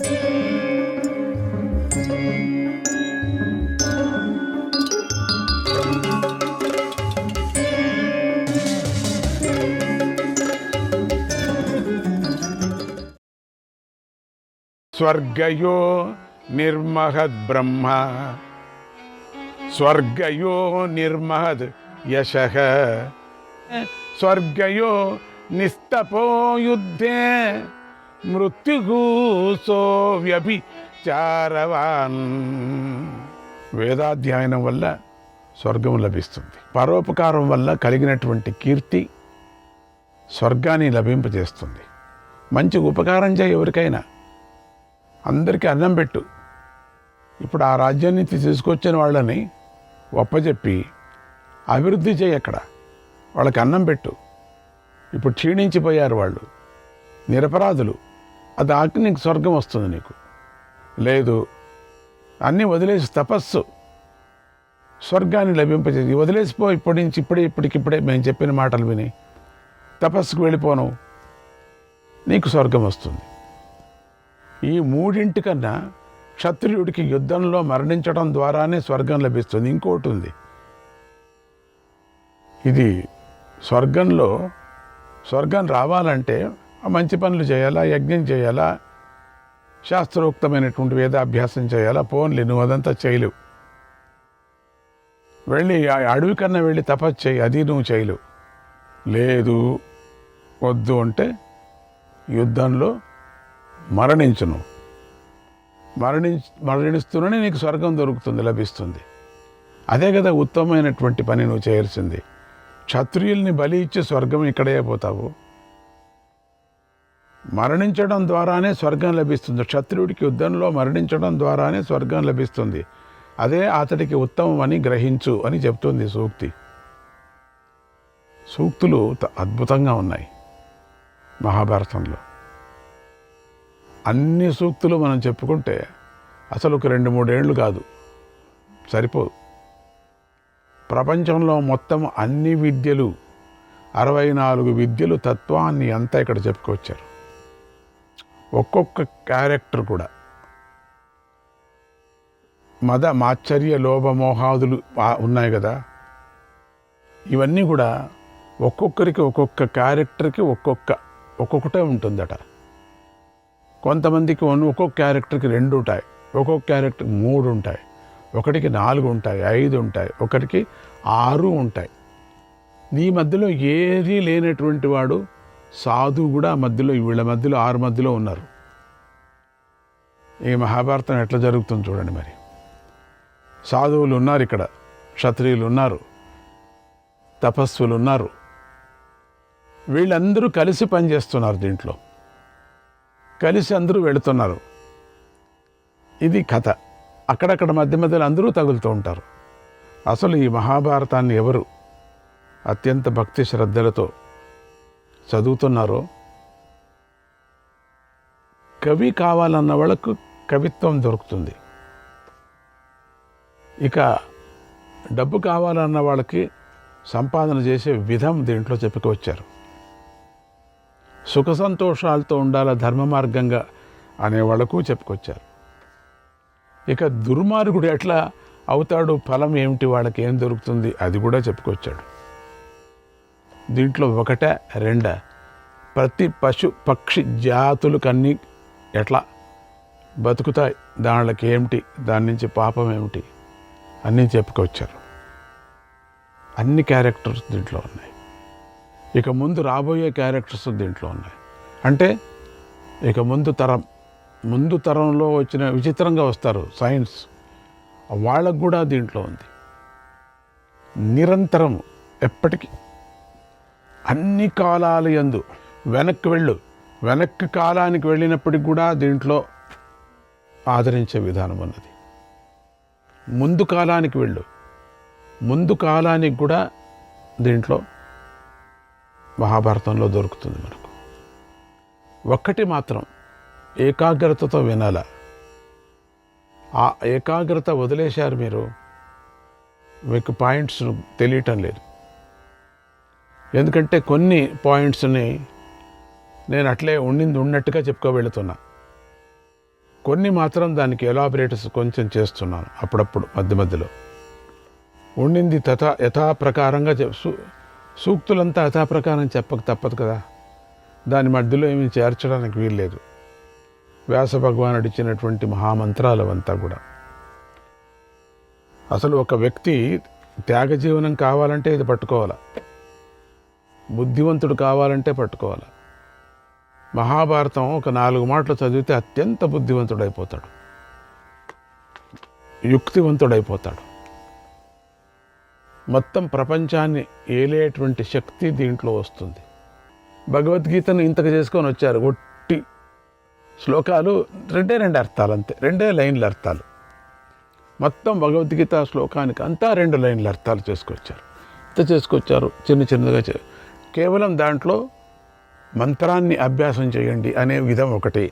స్వర్గయో నిర్మహద్ బ్రహ్మ స్వర్గయో నిర్మహద్ యశః స్వర్గయో నిస్తపో యుద్ధే మృత్యుగూసో వ్యభిచారవాన్. వేదాధ్యయనం వల్ల స్వర్గం లభిస్తుంది. పరోపకారం వల్ల కలిగినటువంటి కీర్తి స్వర్గాన్ని లభింపజేస్తుంది. మంచి ఉపకారం చేయ ఎవరికైనా, అందరికీ అన్నం పెట్టు. ఇప్పుడు ఆ రాజ్యం నుంచి తీసుకొచ్చిన వాళ్ళని ఒప్పజెప్పి అభివృద్ధి చేయి. అక్కడ వాళ్ళకి అన్నం పెట్టు. ఇప్పుడు క్షీణించిపోయారు వాళ్ళు, నిరపరాధులు. అది ఆకి నీకు స్వర్గం వస్తుంది. నీకు లేదు, అన్నీ వదిలేసి తపస్సు స్వర్గాన్ని లభింపజేసి వదిలేసిపో. ఇప్పటి నుంచి ఇప్పటికిప్పుడే మేము చెప్పిన మాటలు విని తపస్సుకు వెళ్ళిపోను, నీకు స్వర్గం వస్తుంది. ఈ మూడింటికన్నా క్షత్రియుడికి యుద్ధంలో మరణించడం ద్వారానే స్వర్గం లభిస్తుంది. ఇంకోటి ఉంది, ఇది స్వర్గం రావాలంటే మంచి పనులు చేయాలా, యజ్ఞం చేయాలా, శాస్త్రోక్తమైనటువంటి వేదాభ్యాసం చేయాలా. పోన్లే, నువ్వు అదంతా చేయలేవు. వెళ్ళి అడవి కన్నా వెళ్ళి తపస్సు చేయి, అది నువ్వు చేయలేవు. లేదు, వద్దు అంటే యుద్ధంలో మరణించును. మరణిస్తూనే నీకు స్వర్గం దొరుకుతుంది, లభిస్తుంది. అదే కదా ఉత్తమమైనటువంటి పని నువ్వు చేయాల్సింది. క్షత్రియుల్ని బలి ఇచ్చి స్వర్గం ఇక్కడే పోతావు. మరణించడం ద్వారానే స్వర్గం లభిస్తుంది. క్షత్రియుడికి యుద్ధంలో మరణించడం ద్వారానే స్వర్గం లభిస్తుంది. అదే అతడికి ఉత్తమం అని గ్రహించు అని చెప్తుంది సూక్తి. సూక్తులు అద్భుతంగా ఉన్నాయి మహాభారతంలో. అన్ని సూక్తులు మనం చెప్పుకుంటే అసలు ఒక 2-3 ఏళ్ళు కాదు, సరిపోదు. ప్రపంచంలో మొత్తం అన్ని విద్యలు, 64 విద్యలు, తత్వాన్ని అంతా ఇక్కడ చెప్పుకొచ్చారు. ఒక్కొక్క క్యారెక్టర్ కూడా మద మాశ్చర్య లోభమోహాదులు ఉన్నాయి కదా, ఇవన్నీ కూడా ఒక్కొక్కరికి ఒక్కొక్క క్యారెక్టర్కి ఒక్కొక్కటే ఉంటుందట. కొంతమందికి ఒక్కొక్క క్యారెక్టర్కి 2 ఉంటాయి, ఒక్కొక్క క్యారెక్టర్కి 3 ఉంటాయి, ఒకటికి 4 ఉంటాయి, 5 ఉంటాయి, ఒకటికి 6 ఉంటాయి. ఈ మధ్యలో ఏదీ లేనటువంటి వాడు సాధువు కూడా మధ్యలో, వీళ్ళ మధ్యలో 6 మధ్యలో ఉన్నారు. ఈ మహాభారతం ఎట్లా జరుగుతుంది చూడండి. మరి సాధువులు ఉన్నారు ఇక్కడ, క్షత్రియులు ఉన్నారు, తపస్సులు ఉన్నారు. వీళ్ళందరూ కలిసి పనిచేస్తున్నారు. దీంట్లో కలిసి అందరూ వెళుతున్నారు. ఇది కథ. అక్కడక్కడ మధ్యలో అందరూ తగులుతూ ఉంటారు. అసలు ఈ మహాభారతాన్ని ఎవరు అత్యంత భక్తి శ్రద్ధలతో చదువుతున్నారో, కవి కావాలన్న వాళ్ళకు కవిత్వం దొరుకుతుంది. ఇక డబ్బు కావాలన్న వాళ్ళకి సంపాదన చేసే విధం దీంట్లో చెప్పుకొచ్చారు. సుఖ సంతోషాలతో ఉండాల ధర్మ మార్గంగా అనేవాళ్లకు చెప్పుకొచ్చారు. ఇక దుర్మార్గుడు ఎట్లా అవుతాడు, ఫలం ఏమిటి, వాళ్ళకి ఏం దొరుకుతుంది, అది కూడా చెప్పుకొచ్చాడు. దీంట్లో 1-2 ప్రతి పశు పక్షి జాతులకన్నీ ఎట్లా బతుకుతాయి, దానికి ఏమిటి, దాని నుంచి పాపం ఏమిటి అన్నీ చెప్పుకొచ్చారు. అన్ని క్యారెక్టర్స్ దీంట్లో ఉన్నాయి. ఇక ముందు రాబోయే క్యారెక్టర్స్ దీంట్లో ఉన్నాయి. అంటే ఇక ముందు తరంలో వచ్చిన విచిత్రంగా వస్తారు సైన్స్, వాళ్ళకు కూడా దీంట్లో ఉంది. నిరంతరం ఎప్పటికీ అన్ని కాలాల యందు వెనక్కి కాలానికి వెళ్ళినప్పటికి కూడా దీంట్లో ఆదరించే విధానం ఉన్నది. ముందు కాలానికి కూడా దీంట్లో మహాభారతంలో దొరుకుతుంది మనకు. ఒక్కటి మాత్రం ఏకాగ్రతతో వినాల. ఆ ఏకాగ్రత వదిలేశారు మీరు, మీకు పాయింట్స్ తెలియటం లేదు. ఎందుకంటే కొన్ని పాయింట్స్ని నేను అట్లే ఉన్నట్టుగా చెప్పుకో వెళుతున్నా. కొన్ని మాత్రం దానికి ఎలాబరేటర్స్ కొంచెం చేస్తున్నాను అప్పుడప్పుడు మధ్య మధ్యలో. ఉండింది యథాప్రకారంగా సూక్తులంతా యథాప్రకారం చెప్పక తప్పదు కదా, దాని మధ్యలో ఏమీ చేర్చడానికి వీల్లేదు. వ్యాస భగవానుడు ఇచ్చినటువంటి మహామంత్రాలు అవంతా కూడా. అసలు ఒక వ్యక్తి త్యాగ జీవనం కావాలంటే ఇది పట్టుకోవాలి, బుద్ధివంతుడు కావాలంటే పట్టుకోవాలి. మహాభారతం ఒక 4 మాటలు చదివితే అత్యంత బుద్ధివంతుడైపోతాడు, యుక్తివంతుడైపోతాడు. మొత్తం ప్రపంచాన్ని ఏలేటువంటి శక్తి దీంట్లో వస్తుంది. భగవద్గీతను ఇంతకు చేసుకొని వచ్చారు. ఒట్టి శ్లోకాలు 2 అర్థాలు అంతే, 2 లైన్ల అర్థాలు. మొత్తం భగవద్గీత శ్లోకానికి అంతా 2 లైన్ల అర్థాలు చేసుకొచ్చారు. ఇంత చేసుకొచ్చారు చిన్నగా. కేవలం దాంట్లో మంత్రాన్ని అభ్యాసం చేయండి అనే విధం ఒకటి.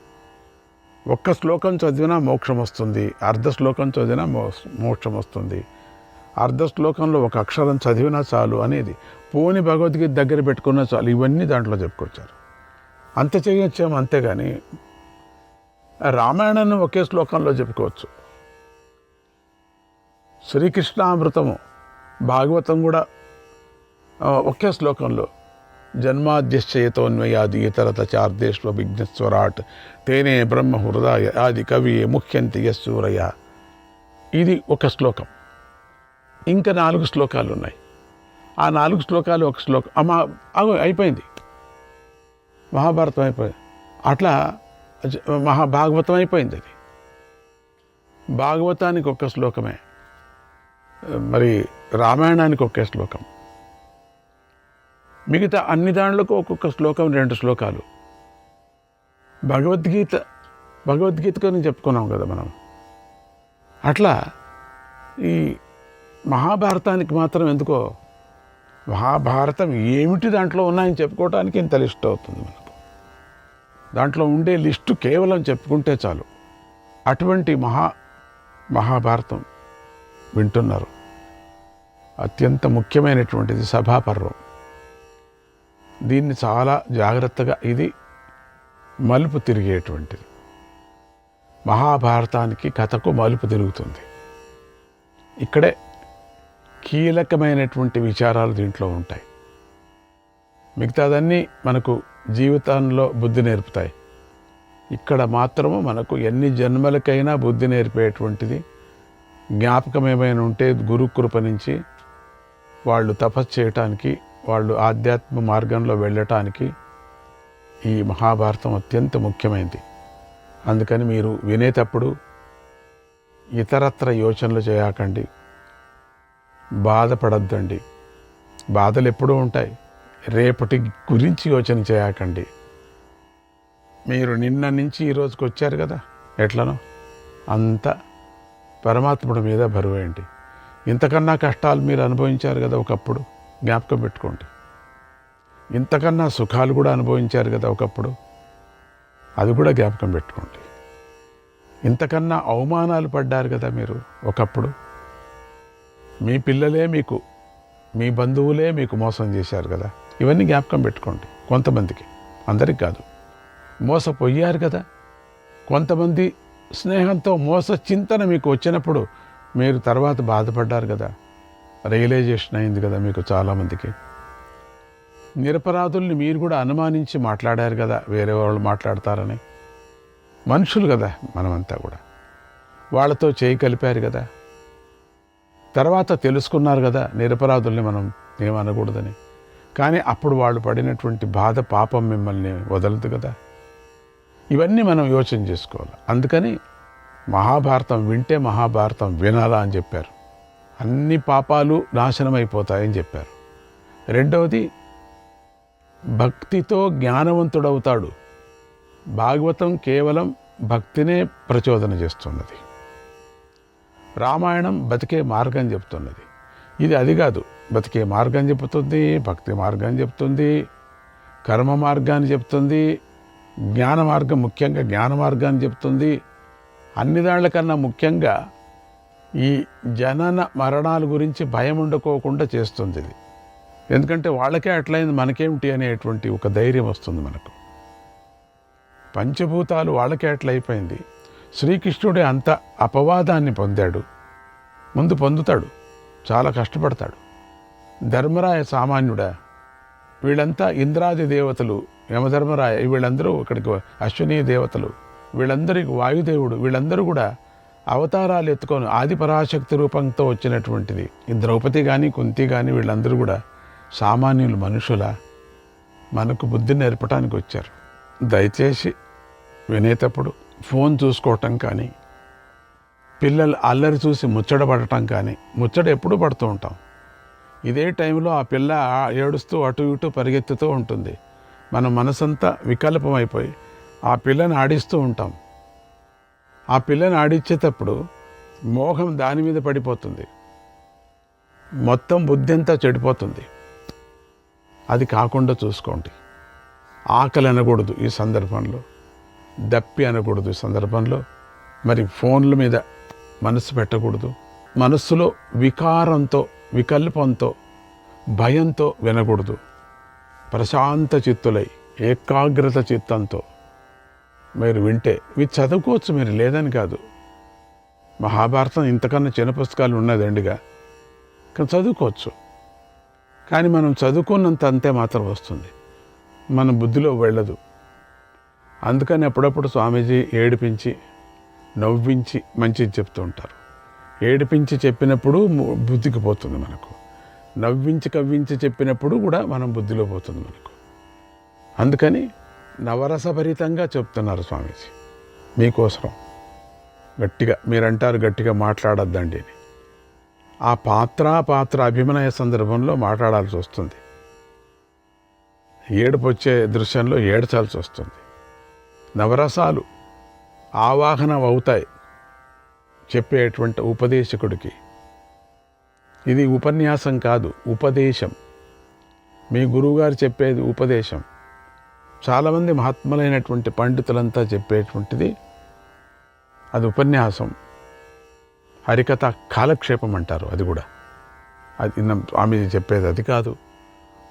ఒక్క శ్లోకం చదివినా మోక్షం వస్తుంది, అర్ధ శ్లోకం చదివినా మోక్షం వస్తుంది, అర్ధ శ్లోకంలో ఒక అక్షరం చదివినా చాలు అనేది. పోని భగవద్గీత దగ్గర పెట్టుకున్నా చాలు. ఇవన్నీ దాంట్లో చెప్పుకొచ్చారు. అంత చేయొచ్చాము, అంతేగాని రామాయణాన్ని ఒకే శ్లోకంలో చెప్పుకోవచ్చు. శ్రీకృష్ణామృతము భాగవతం కూడా ఒకే శ్లోకంలో జన్మాద్యశ్చయతోన్వయాది ఇతరత చార్దేశ్వ విఘ్నస్వరాట్ తేనే బ్రహ్మ హృదయ ఆది కవి ముఖ్యంతి యశూరయ. ఇది ఒక శ్లోకం. ఇంకా 4 శ్లోకాలు ఉన్నాయి. ఆ 4 శ్లోకాలు ఒక శ్లోకం అయిపోయింది, మహాభారతం అయిపోయింది. అట్లా మహాభాగవతం అయిపోయింది. అది భాగవతానికి ఒక్క శ్లోకమే, మరి రామాయణానికి ఒకే శ్లోకం, మిగతా అన్ని దాంట్లకు ఒక్కొక్క శ్లోకం, 2 శ్లోకాలు. భగవద్గీత గురించి చెప్పుకున్నాం కదా మనం. అట్లా ఈ మహాభారతానికి మాత్రం ఎందుకో మహాభారతం ఏమిటి దాంట్లో ఉన్నాయని చెప్పుకోవటానికి ఇంత లిస్ట్ అవుతుంది మనకు. దాంట్లో ఉండే లిస్టు కేవలం చెప్పుకుంటే చాలు. అటువంటి మహాభారతం వింటున్నారు. అత్యంత ముఖ్యమైనటువంటిది సభాపర్వం. దీన్ని చాలా జాగ్రత్తగా, ఇది మలుపు తిరిగేటువంటిది. మహాభారతానికి కథకు మలుపు తిరుగుతుంది. ఇక్కడే కీలకమైనటువంటి విచారాలు దీంట్లో ఉంటాయి. మిగతాదన్నీ మనకు జీవితంలో బుద్ధి నేర్పుతాయి. ఇక్కడ మాత్రము మనకు ఎన్ని జన్మలకైనా బుద్ధి నేర్పేటువంటిది. జ్ఞాపకం ఏమైనా ఉంటే గురుకృప నుంచి వాళ్ళు తపస్సు చేయటానికి, వాళ్ళు ఆధ్యాత్మ మార్గంలో వెళ్ళటానికి ఈ మహాభారతం అత్యంత ముఖ్యమైనది. అందుకని మీరు వినేటప్పుడు ఇతరత్ర యోచనలు చేయకండి, బాధపడద్దండి. బాధలు ఎప్పుడూ ఉంటాయి, రేపటి గురించి యోచన చేయకండి. మీరు నిన్న నుంచి ఈ రోజుకి వచ్చారు కదా, ఎట్లనో అంత పరమాత్ముడి మీద బరువేయండి. ఇంతకన్నా కష్టాలు మీరు అనుభవించారు కదా ఒకప్పుడు, జ్ఞాపకం పెట్టుకోండి. ఇంతకన్నా సుఖాలు కూడా అనుభవించారు కదా ఒకప్పుడు, అది కూడా జ్ఞాపకం పెట్టుకోండి. ఇంతకన్నా అవమానాలు పడ్డారు కదా మీరు ఒకప్పుడు. మీ పిల్లలే మీకు, మీ బంధువులే మీకు మోసం చేశారు కదా, ఇవన్నీ జ్ఞాపకం పెట్టుకోండి. కొంతమందికి, అందరికి కాదు. మోసపోయారు కదా. కొంతమంది స్నేహంతో మోస చింతన మీకు వచ్చినప్పుడు మీరు తర్వాత బాధపడ్డారు కదా, రియలైజేషన్ అయింది కదా మీకు చాలామందికి. నిరపరాధుల్ని మీరు కూడా అనుమానించి మాట్లాడారు కదా, వేరే వాళ్ళు మాట్లాడతారని. మనుషులు కదా మనమంతా కూడా, వాళ్ళతో చేయి కలిపారు కదా. తర్వాత తెలుసుకున్నారు కదా నిరపరాధుల్ని మనం ఏమనకూడదని. కానీ అప్పుడు వాళ్ళు పడినటువంటి బాధ, పాపం మిమ్మల్ని వదలదు కదా. ఇవన్నీ మనం యోచన చేసుకోవాలి. అందుకని మహాభారతం వింటే మహాభారతం వినాలా అని చెప్పారు. అన్ని పాపాలు నాశనమైపోతాయని చెప్పారు. రెండవది, భక్తితో జ్ఞానవంతుడవుతాడు. భాగవతం కేవలం భక్తినే ప్రచోదన చేస్తున్నది. రామాయణం బతికే మార్గం చెప్తున్నది. ఇది అది కాదు, బతికే మార్గం చెప్తుంది, భక్తి మార్గం చెప్తుంది, కర్మ మార్గాన్ని చెప్తుంది, జ్ఞాన మార్గం, ముఖ్యంగా జ్ఞాన మార్గాన్ని చెప్తుంది. అన్ని దాళ్లకన్నా ముఖ్యంగా ఈ జనన మరణాల గురించి భయం ఉండకోకుండా చేస్తుంది ఇది. ఎందుకంటే వాళ్ళకే అట్లయింది, మనకేమిటి అనేటువంటి ఒక ధైర్యం వస్తుంది మనకు. పంచభూతాలు వాళ్ళకే అట్లయిపోయింది, శ్రీకృష్ణుడే అంత అపవాదాన్ని పొందాడు, ముందు పొందుతాడు, చాలా కష్టపడతాడు. ధర్మరాయ సామాన్యుడా? వీళ్ళంతా ఇంద్రాది దేవతలు, యమధర్మరాయ వీళ్ళందరూ ఇక్కడికి అశ్విని దేవతలు, వీళ్ళందరికీ వాయుదేవుడు, వీళ్ళందరూ కూడా అవతారాలు ఎత్తుకొని ఆది పరాశక్తి రూపంతో వచ్చినటువంటిది. ఈ ద్రౌపది కానీ కుంతి కానీ వీళ్ళందరూ కూడా సామాన్యులు, మనుషుల మనకు బుద్ధి నేర్పడానికి వచ్చారు. దయచేసి వినేటప్పుడు ఫోన్ చూసుకోవటం కానీ, పిల్లలు అల్లరి చూసి ముచ్చటపడటం కానీ, ముచ్చట ఎప్పుడు పడుతూ ఉంటాం. ఇదే టైంలో ఆ పిల్ల ఏడుస్తూ అటు ఇటు పరిగెత్తుతూ ఉంటుంది. మన మనసంతా వికల్పమైపోయి ఆ పిల్లని ఆడిస్తూ ఉంటాం. ఆ పిల్లని ఆడించేటప్పుడు మోహం దాని మీద పడిపోతుంది, మొత్తం బుద్ధి అంతా చెడిపోతుంది. అది కాకుండా చూసుకోండి. ఆకలి అనకూడదు ఈ సందర్భంలో, దప్పి అనకూడదు ఈ సందర్భంలో, మరి ఫోన్ల మీద మనసు పెట్టకూడదు. మనస్సులో వికారంతో, వికల్పంతో, భయంతో వినకూడదు. ప్రశాంత చిత్తులై ఏకాగ్రత చిత్తంతో మీరు వింటే, ఇవి చదువుకోవచ్చు మీరు, లేదని కాదు. మహాభారతం ఇంతకన్నా చిన్న పుస్తకాలు ఉన్నదండిగా, కానీ చదువుకోవచ్చు. కానీ మనం చదువుకున్నంత అంతే మాత్రం వస్తుంది, మన బుద్ధిలో వెళ్ళదు. అందుకని అప్పుడప్పుడు స్వామీజీ ఏడిపించి నవ్వించి మంచిది చెప్తూ ఉంటారు. ఏడిపించి చెప్పినప్పుడు బుద్ధికి పోతుంది మనకు, నవ్వించి కవ్వించి చెప్పినప్పుడు కూడా మనం బుద్ధిలో పోతుంది మనకు. అందుకని నవరసభరితంగా చెప్తున్నారు స్వామీజీ మీకోసం. గట్టిగా మీరంటారు గట్టిగా మాట్లాడొద్దండి అని. ఆ పాత్ర అభినయ సందర్భంలో మాట్లాడాల్సి వస్తుంది. ఏడుపు వచ్చే దృశ్యంలో ఏడ్చాల్సి వస్తుంది. నవరసాలు ఆవాహనం అవుతాయి చెప్పేటువంటి ఉపదేశకుడికి. ఇది ఉపన్యాసం కాదు, ఉపదేశం. మీ గురువుగారు చెప్పేది ఉపదేశం. చాలామంది మహాత్ములైనటువంటి పండితులంతా చెప్పేటువంటిది అది ఉపన్యాసం, హరికథ కాలక్షేపం అంటారు. అది కూడా అది స్వామీజీ చెప్పేది అది కాదు.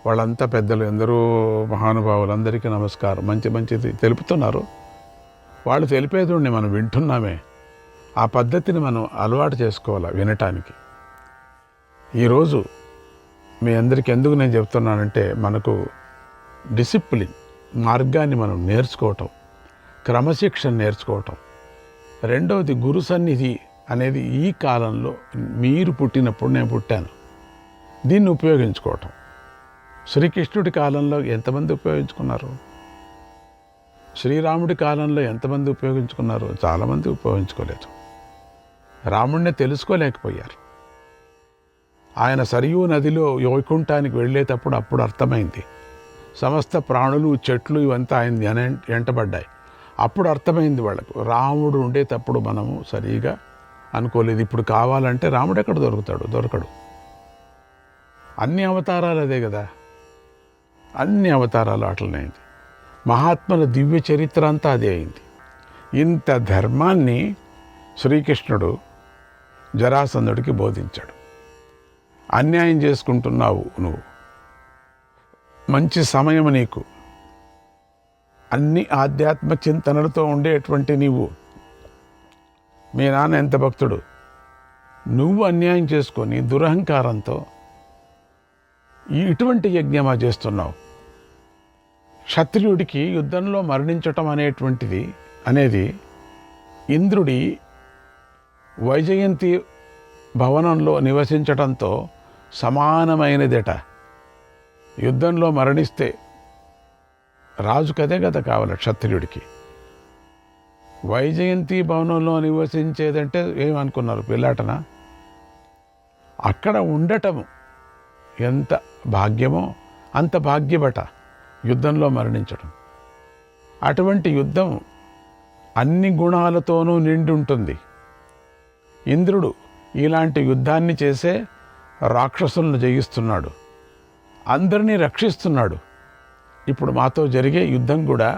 వాళ్ళంతా పెద్దలు, ఎందరో మహానుభావులు, అందరికీ నమస్కారం, మంచిది తెలుపుతున్నారు. వాళ్ళు తెలిపేది మనం వింటున్నామే. ఆ పద్ధతిని మనం అలవాటు చేసుకోవాలి వినటానికి. ఈరోజు మీ అందరికీ ఎందుకు నేను చెప్తున్నానంటే, మనకు డిసిప్లిన్ మార్గాన్ని మనం నేర్చుకోవటం, క్రమశిక్షణ నేర్చుకోవటం. రెండవది గురు సన్నిధి అనేది ఈ కాలంలో, మీరు పుట్టినప్పుడు నేను పుట్టాను, దీన్ని ఉపయోగించుకోవటం. శ్రీకృష్ణుడి కాలంలో ఎంతమంది ఉపయోగించుకున్నారు? శ్రీరాముడి కాలంలో ఎంతమంది ఉపయోగించుకున్నారు? చాలామంది ఉపయోగించుకోలేదు. రాముడిని తెలుసుకోలేకపోయారు. ఆయన సరియూ నదిలో వైకుంఠానికి వెళ్ళేటప్పుడు అప్పుడు అర్థమైంది. సమస్త ప్రాణులు, చెట్లు ఇవంతా ఆయన వెంటబడ్డాయి. అప్పుడు అర్థమైంది వాళ్ళకు. రాముడు ఉండేటప్పుడు మనము సరిగా అనుకోలేదు. ఇప్పుడు కావాలంటే రాముడు ఎక్కడ దొరుకుతాడు? దొరకడు. అన్ని అవతారాలు అదే కదా, అన్ని అవతారాలు అట్లనే అయింది. మహాత్ముల దివ్య చరిత్ర అంతా అదే అయింది. ఇంత ధర్మాన్ని శ్రీకృష్ణుడు జరాసంధుడికి బోధించాడు. అన్యాయం చేసుకుంటున్నావు నువ్వు, మంచి సమయం నీకు, అన్ని ఆధ్యాత్మ చింతనలతో ఉండేటువంటి నీవు, మీ నాన్న ఎంత భక్తుడు, నువ్వు అన్యాయం చేసుకొని దురహంకారంతో ఇటువంటి యజ్ఞమా చేస్తున్నావు? క్షత్రియుడికి యుద్ధంలో మరణించటం అనేది ఇంద్రుడి వైజయంతి భవనంలో నివసించటంతో సమానమైనదట. యుద్ధంలో మరణిస్తే రాజుకదే కదా కావాలి క్షత్రియుడికి. వైజయంతి భవనంలో నివసించేదంటే ఏమనుకున్నారు, పిల్లాటనా? అక్కడ ఉండటము ఎంత భాగ్యమో అంత భాగ్యమట యుద్ధంలో మరణించడం. అటువంటి యుద్ధం అన్ని గుణాలతోనూ నిండి ఉంటుంది. ఇంద్రుడు ఇలాంటి యుద్ధాన్ని చేసే రాక్షసులను జయిస్తున్నాడు, అందరినీ రక్షిస్తున్నాడు. ఇప్పుడు మాతో జరిగే యుద్ధం కూడా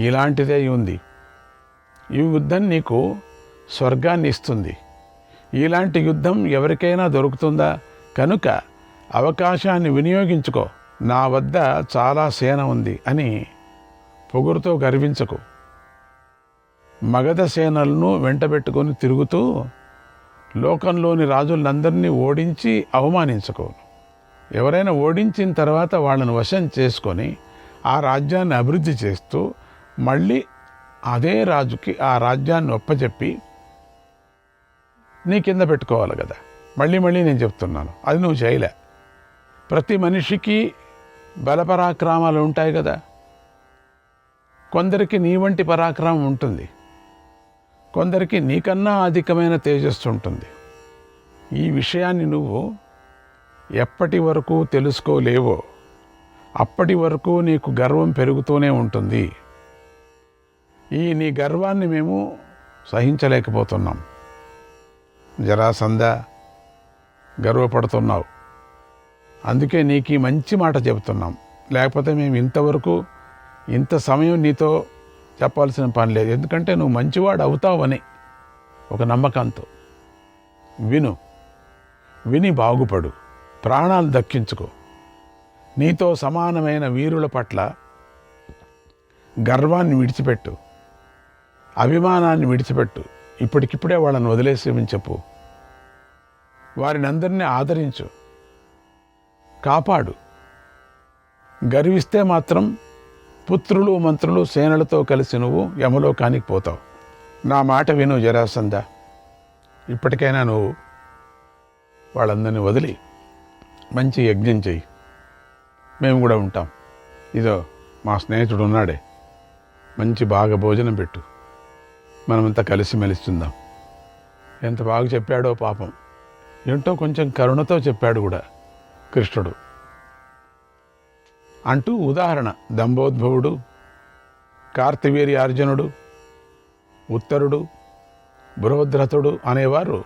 ఇలాంటిదే ఉంది. ఈ యుద్ధం నీకు స్వర్గాన్ని ఇస్తుంది. ఇలాంటి యుద్ధం ఎవరికైనా దొరుకుతుందా? కనుక అవకాశాన్ని వినియోగించుకో. నా వద్ద చాలా సేన ఉంది అని పొగురుతో గర్వించకు. మగధ సేనలను వెంటబెట్టుకొని తిరుగుతూ లోకంలోని రాజులందరినీ ఓడించి అవమానించుకోను. ఎవరైనా ఓడించిన తర్వాత వాళ్ళను వశం చేసుకొని ఆ రాజ్యాన్ని అభివృద్ధి చేస్తూ మళ్ళీ అదే రాజుకి ఆ రాజ్యాన్ని ఒప్పచెప్పి నీ కింద పెట్టుకోవాలి కదా. మళ్ళీ నేను చెప్తున్నాను, అది నువ్వు చేయలే. ప్రతి మనిషికి బలపరాక్రమాలు ఉంటాయి కదా. కొందరికి నీ వంటి పరాక్రమం ఉంటుంది, కొందరికి నీకన్నా అధికమైన తేజస్సు ఉంటుంది. ఈ విషయాన్ని నువ్వు ఎప్పటి వరకు తెలుసుకోలేవో అప్పటి వరకు నీకు గర్వం పెరుగుతూనే ఉంటుంది. ఈ నీ గర్వాన్ని మేము సహించలేకపోతున్నాం. జరాసంధ, గర్వపడుతున్నావు, అందుకే నీకు ఈ మంచి మాట చెబుతున్నాం. లేకపోతే మేము ఇంతవరకు ఇంత సమయం నీతో చెప్పాల్సిన పని లేదు. ఎందుకంటే నువ్వు మంచివాడు అవుతావని ఒక నమ్మకంతో. విని బాగుపడు, ప్రాణాలు దక్కించుకో. నీతో సమానమైన వీరుల పట్ల గర్వాన్ని విడిచిపెట్టు, అభిమానాన్ని విడిచిపెట్టు. ఇప్పటికిప్పుడే వాళ్ళని వదిలేసేమని చెప్పు. వారిని అందరినీ ఆదరించు, కాపాడు. గర్విస్తే మాత్రం పుత్రులు మంత్రులు సేనలతో కలిసి నువ్వు యమలోకానికి పోతావు. నా మాట విను జరాసంధ. ఇప్పటికైనా నువ్వు వాళ్ళందరినీ వదిలి మంచి యజ్ఞం చెయ్యి, మేము కూడా ఉంటాం. ఇదో మా స్నేహితుడు ఉన్నాడే, మంచి బాగా భోజనం పెట్టు, మనమంతా కలిసిమెలిసి ఉందాం. ఎంత బాగా చెప్పాడో పాపం. ఏంటో కొంచెం కరుణతో చెప్పాడు కూడా కృష్ణుడు. అంటూ ఉదాహరణ దంభోద్భవుడు, కార్తివీర్యార్జునుడు, ఉత్తరుడు, బృహద్రథుడు అనేవారు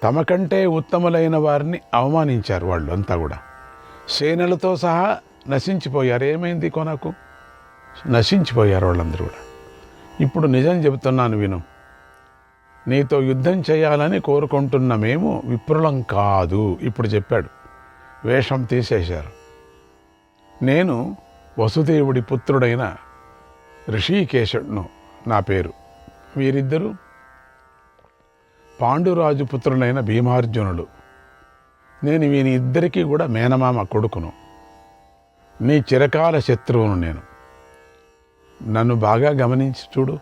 తమకంటే ఉత్తములైన వారిని అవమానించారు. వాళ్ళు అంతా కూడా సేనలతో సహా నశించిపోయారు. ఏమైంది కొనకు? నశించిపోయారు వాళ్ళందరూ కూడా. ఇప్పుడు నిజం చెబుతున్నాను విను. నీతో యుద్ధం చేయాలని కోరుకుంటున్న మేము విప్రులం కాదు. ఇప్పుడు చెప్పాడు, వేషం తీసేశారు. నేను వసుదేవుడి పుత్రుడైన ఋషికేశుడును, నా పేరు. వీరిద్దరూ పాండురాజు పుత్రులైన భీమార్జునుడు. నేను వీని ఇద్దరికీ కూడా మేనమామ కొడుకును. నీ చిరకాల శత్రువును నేను. నన్ను బాగా గమనించి చూడు.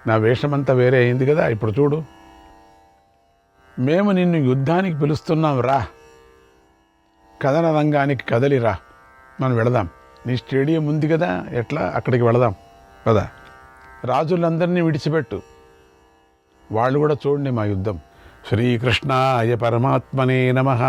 నా వేషమంతా వేరే అయింది కదా, ఇప్పుడు చూడు. మేము నిన్ను యుద్ధానికి పిలుస్తున్నాం, రా. కథన రంగానికి కదలిరా, మనం వెళదాం. నీ స్టేడియం ఉంది కదా, ఎట్లా అక్కడికి వెళదాం కదా. రాజులందరినీ విడిచిపెట్టు, వాళ్ళు కూడా చూడండి మా యుద్ధం. శ్రీకృష్ణాయ పరమాత్మనే నమః.